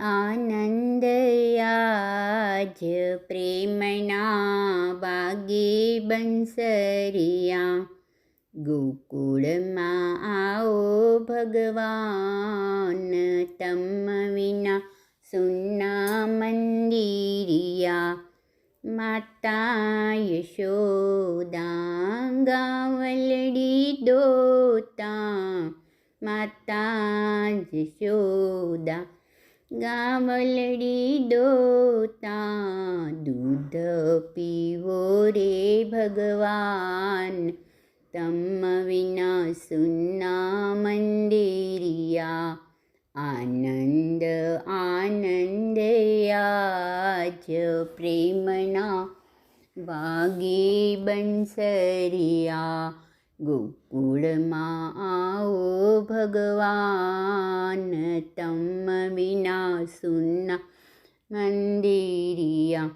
આનંદ આજ પ્રેમના વાગે બંસરિયા. ગોકુળમાં આવો ભગવાન, તમ વિના સુના મંદિરિયા. માતા યશોદા ગાવલડી દોતા, માતા યશોદા ગાવલડી દોતા. દૂધ પીવો રે ભગવાન, તમ વિના સુના મંદિરિયા. આનંદ આનંદ આજ પ્રેમના વાગે બંસરિયા. ગોકુળમાં આવો ભગવાન, તમ વિના સુના મંદિરિયા.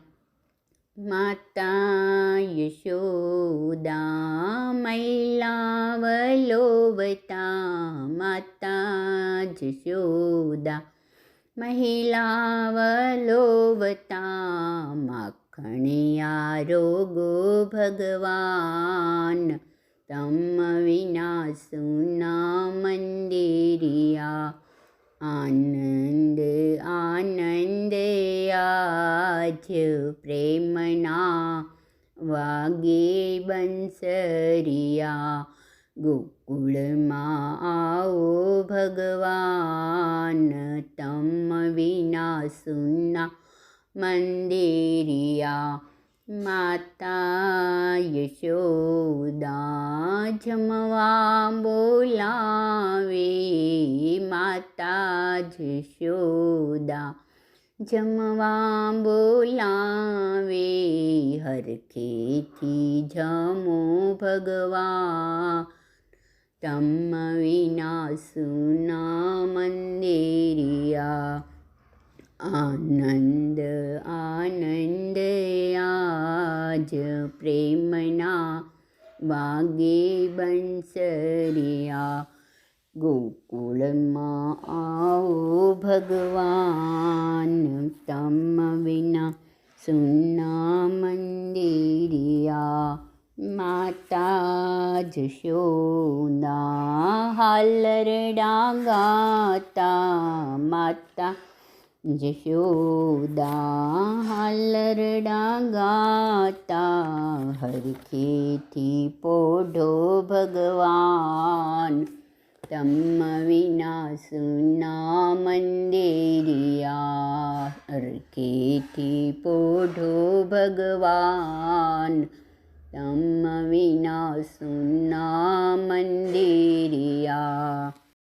માતા યશોદા મહિલાવલોવતા, માતા યશોદા મહિલાવલોવતા. માખણિયા રોગો ભગવાન, તમ વિના સુના મંદિરિયા. આનંદ આનંદ આજ પ્રેમના વાગે બંસરિયા. ગોકુળમાં આવો ભગવાન, તમ વિના સુના મંદિરિયા. માતા યશોદા જમવા બોલાવે, માતા યશોદા જમવા બોલાવે. હરખેથી જમો ભગવાન, તમ વિના સુના મંદિરિયા. આનંદ આનંદ આજ પ્રેમના વાગે બંસરિયા. ગોકુળમાં આવો ભગવાન, તમ વિના સુના મંદિરિયા. માતા યશોદા હાલરડા ગાતા, માતા યશોદા હાલરડા ગાતા. હરખેથી પોઢો ભગવાન, તમ વિના સુના મંદિરિયા. હરખેથી પોઢો ભગવાન, તમ વિના સુના મંદિરિયા.